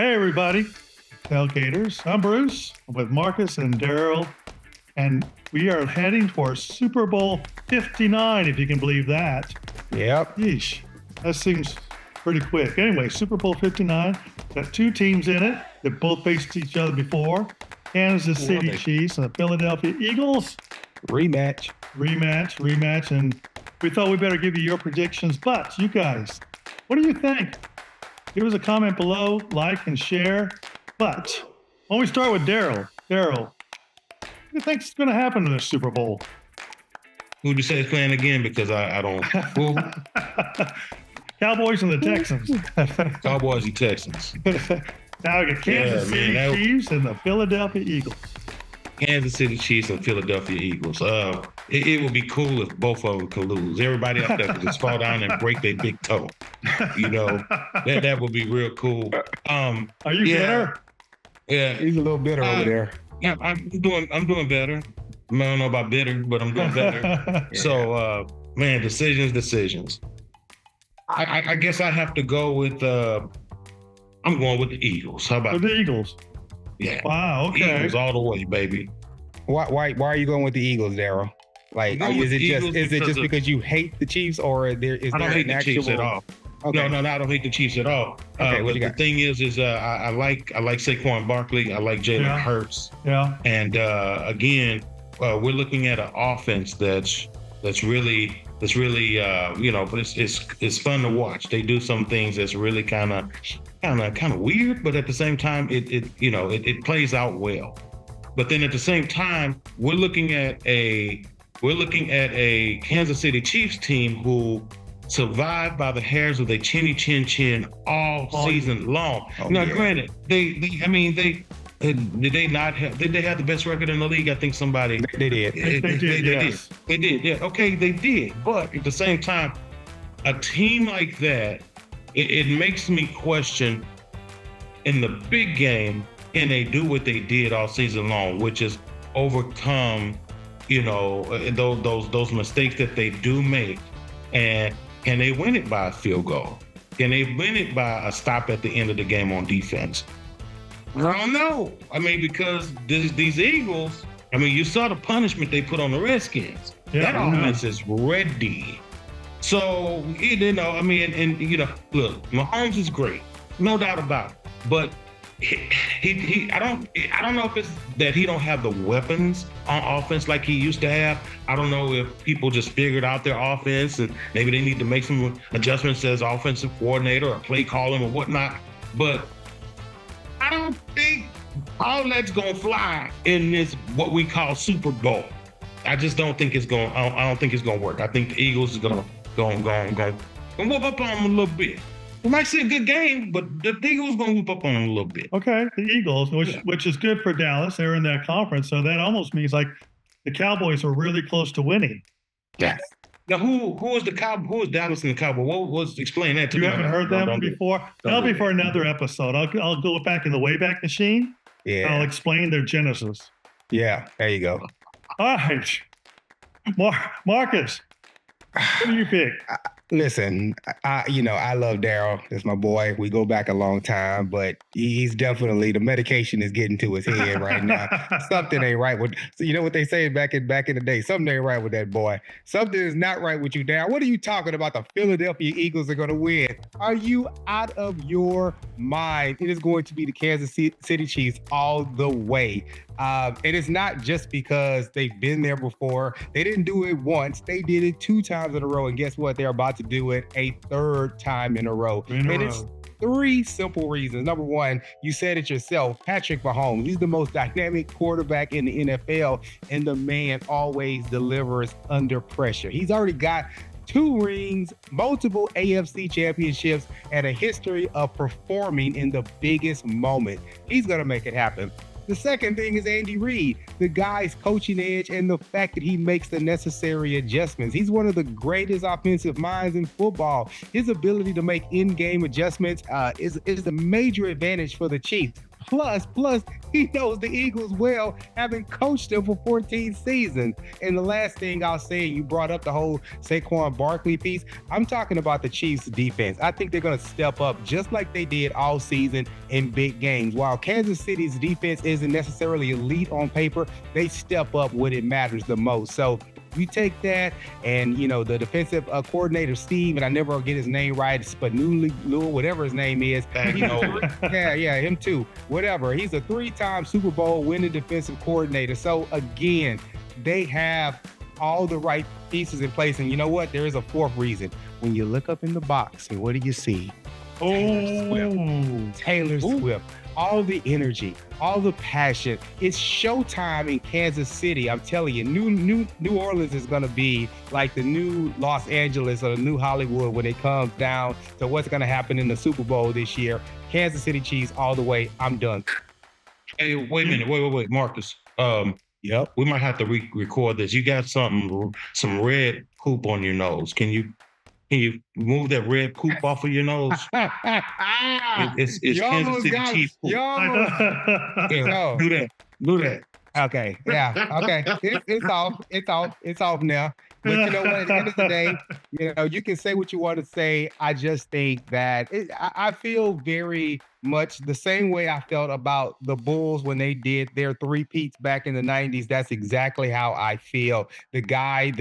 Hey, everybody, tailgaters. I'm Bruce with Marcus and Daryl, and we are heading for Super Bowl 59, if you can believe that. Yep. Yeesh, that seems pretty quick. Anyway, Super Bowl 59, got two teams in it that both faced each other before. Kansas City Chiefs and the Philadelphia Eagles. Rematch. And we thought we better give you your predictions, but you guys, what do you think? Give us a comment below, like and share. But when we start with Daryl, what do you think's going to happen in the Super Bowl? Who'd you say is playing again? Because I don't. Who? Cowboys and the Texans. Cowboys and Texans. Now we got Kansas City Chiefs and the Philadelphia Eagles. Kansas City Chiefs and Philadelphia Eagles. It would be cool if both of them could lose. Everybody out there could just fall down and break their big toe. You know, that would be real cool. Are you bitter? Yeah, He's a little bitter over there. Yeah, I'm doing better. I don't know about bitter, but I'm doing better. Yeah. So, man, decisions. I guess I have to go with. I'm going with the Eagles. How about with the Eagles? Yeah. Wow. Okay. Eagles all the way, baby. Why are you going with the Eagles, Daryl? Like, is it just because you hate the Chiefs, or is there I don't hate an the Chiefs at all. Okay. No, I don't hate the Chiefs at all. Okay, but the thing is I like Saquon Barkley. I like Jalen Hurts. Yeah. And again, we're looking at an offense that's really but it's fun to watch. They do some things that's really kind of weird, but at the same time it plays out well. But then at the same time, we're looking at a Kansas City Chiefs team who survived by the hairs of their chinny chin all season long. Now, granted, did they have the best record in the league? I think somebody They did. They did. Yeah. Okay, they did. But at the same time, a team like that, it makes me question in the big game, can they do what they did all season long, which is overcome, those mistakes that they do make, and can they win it by a field goal? Can they win it by a stop at the end of the game on defense? I don't know. I mean, because these Eagles, you saw the punishment they put on the Redskins. Yeah, that offense is ready. So, look, Mahomes is great, no doubt about it. But I don't know if it's that he don't have the weapons on offense like he used to have. I don't know if people just figured out their offense and maybe they need to make some adjustments as offensive coordinator or play calling or whatnot. But I don't think all that's gonna fly in this what we call Super Bowl. I just don't think it's going. I don't think it's gonna work. I think the Eagles is gonna whoop up on them a little bit. We might see a good game, but the Eagles gonna whoop up on them a little bit. Okay, the Eagles, which is good for Dallas. They're in that conference, so that almost means like the Cowboys are really close to winning. Yeah. Now, who is Dallas and the Cowboys? What was explain that to me? You haven't heard them before? That'll be for another episode. I'll go back in the Wayback Machine. Yeah. I'll explain their genesis. Yeah. There you go. All right, Marcus, what do you pick? Listen, I love Daryl. That's my boy. We go back a long time, but he's definitely, the medication is getting to his head right now. Something ain't right with, so you know what they say back in the day? Something ain't right with that boy. Something is not right with you, Daryl. What are you talking about? The Philadelphia Eagles are going to win. Are you out of your mind? It is going to be the Kansas City Chiefs all the way. And it's not just because they've been there before. They didn't do it once. They did it 2 times in a row. And guess what? They're about to do it a 3rd time in a row. It's 3 simple reasons. Number one, you said it yourself, Patrick Mahomes. He's the most dynamic quarterback in the NFL, and the man always delivers under pressure. He's already got 2 rings, multiple AFC championships, and a history of performing in the biggest moment. He's going to make it happen. The second thing is Andy Reid, the guy's coaching edge and the fact that he makes the necessary adjustments. He's one of the greatest offensive minds in football. His ability to make in-game adjustments is the major advantage for the Chiefs. Plus, he knows the Eagles well, having coached them for 14 seasons. And the last thing I'll say, you brought up the whole Saquon Barkley piece. I'm talking about the Chiefs defense. I think they're going to step up just like they did all season in big games. While Kansas City's defense isn't necessarily elite on paper, they step up when it matters the most. So you take that, and the defensive coordinator Steve, and I never get his name right, Spagnuolo, whatever his name is. Yeah, him too. Whatever. He's a 3-time Super Bowl winning defensive coordinator. So again, they have all the right pieces in place. And you know what? There is a fourth reason. When you look up in the box, and what do you see? Taylor Swift. All the energy, all the passion. It's showtime in Kansas City. I'm telling you, New Orleans is going to be like the new Los Angeles or the new Hollywood when it comes down to what's going to happen in the Super Bowl this year. Kansas City Chiefs all the way. I'm done. Hey, wait a minute. Wait, Marcus. Yep. We might have to record this. You got some red poop on your nose. Can you move that red poop off of your nose? It's Kansas City Chief poop. Yeah, do that. Okay. Yeah. Okay. It's off now. But you know what? At the end of the day, you can say what you want to say. I just think that I feel very much the same way I felt about the Bulls when they did their three-peats back in the 90s. That's exactly how I feel. The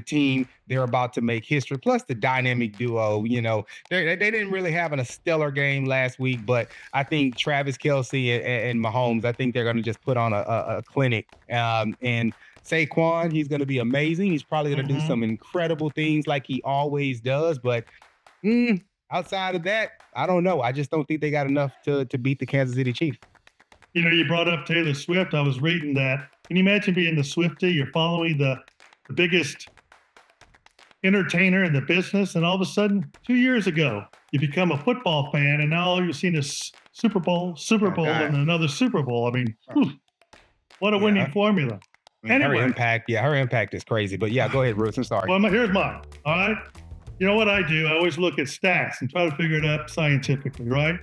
team, they're about to make history. Plus the dynamic duo, they didn't really have a stellar game last week, but I think Travis Kelce and Mahomes, I think they're going to just put on a clinic. And Saquon, he's going to be amazing. He's probably going to do some incredible things like he always does. But outside of that, I don't know. I just don't think they got enough to beat the Kansas City Chiefs. You brought up Taylor Swift. I was reading that. Can you imagine being the Swiftie? You're following the biggest entertainer in the business, and all of a sudden, 2 years ago, you become a football fan, and now all you've seen is Super Bowl, and another Super Bowl. I mean, what a winning formula. Anyway, her impact is crazy. But yeah, go ahead, Bruce. I'm sorry. Well, here's mine. All right. You know what I do? I always look at stats and try to figure it out scientifically, right?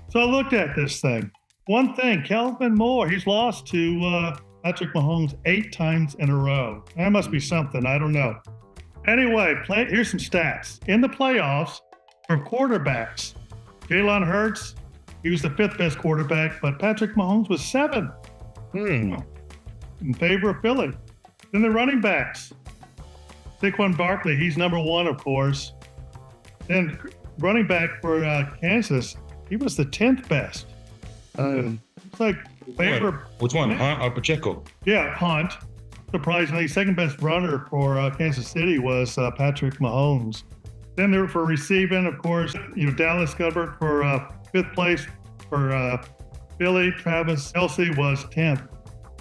So I looked at this thing. One thing, Kelvin Moore, he's lost to Patrick Mahomes 8 times in a row. That must be something. I don't know. Anyway, here's some stats. In the playoffs for quarterbacks, Jalen Hurts, he was the 5th best quarterback, but Patrick Mahomes was 7th. In favor of Philly. Then the running backs. Saquon Barkley, he's number 1, of course. Then running back for Kansas, he was the 10th best. It's like favor. Which one? Hunt or Pacheco? Yeah, Hunt. Surprisingly, second best runner for Kansas City was Patrick Mahomes. Then there for receiving, of course, Dallas Goedert for 5th place. For Philly, Travis Kelce was 10th.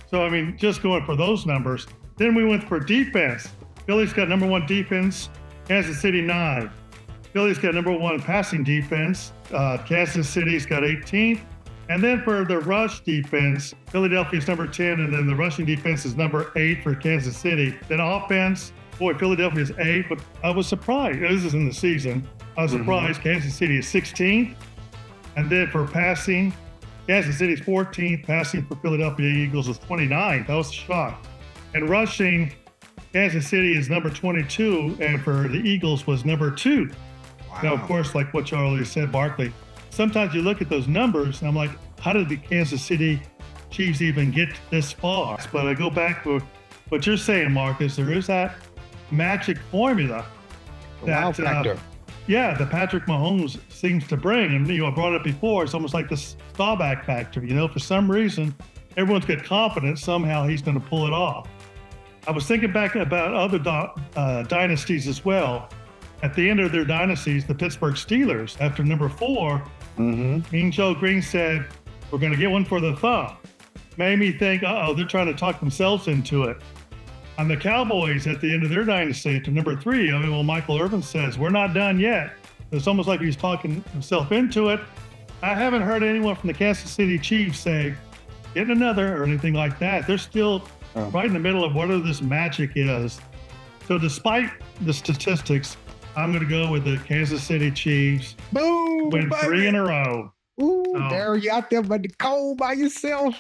So, I mean, just going for those numbers. Then we went for defense. Philly's got number 1 defense, Kansas City 9. Philly's got number 1 passing defense. Kansas City's got 18th. And then for the rush defense, Philadelphia's number 10, and then the rushing defense is number 8 for Kansas City. Then offense, Philadelphia's 8, but I was surprised. This is in the season. I was surprised Kansas City is 16th. And then for passing, Kansas City's 14th, passing for Philadelphia Eagles was 29th. That was a shock. And rushing, Kansas City is number 22, and for the Eagles was number 2. Wow. Now, of course, like what Charlie said, Barkley, sometimes you look at those numbers, and I'm like, how did the Kansas City Chiefs even get this far? But I go back to what you're saying, Marcus. There is that magic formula. Wow factor. The Patrick Mahomes seems to bring. And, I brought it up before. It's almost like the Staubach factor. For some reason, everyone's got confidence somehow he's going to pull it off. I was thinking back about other dynasties as well. At the end of their dynasties, the Pittsburgh Steelers, after number 4, Mean Joe Green said, we're going to get one for the thumb. Made me think, they're trying to talk themselves into it. And the Cowboys, at the end of their dynasty, to number 3, Michael Irvin says, we're not done yet. It's almost like he's talking himself into it. I haven't heard anyone from the Kansas City Chiefs say, getting another or anything like that. They're still right in the middle of whatever this magic is. So despite the statistics, I'm going to go with the Kansas City Chiefs. Boom! Win 3 in a row. Ooh, Oh. Daryl, you out there by the cold by yourself?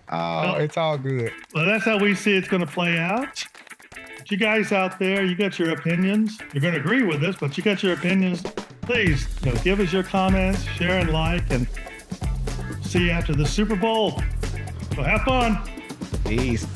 Oh, it's all good. Well, that's how we see it's going to play out. But you guys out there, you got your opinions. You're going to agree with us, but you got your opinions. Please, give us your comments, share and like, and see you after the Super Bowl. So have fun. Peace.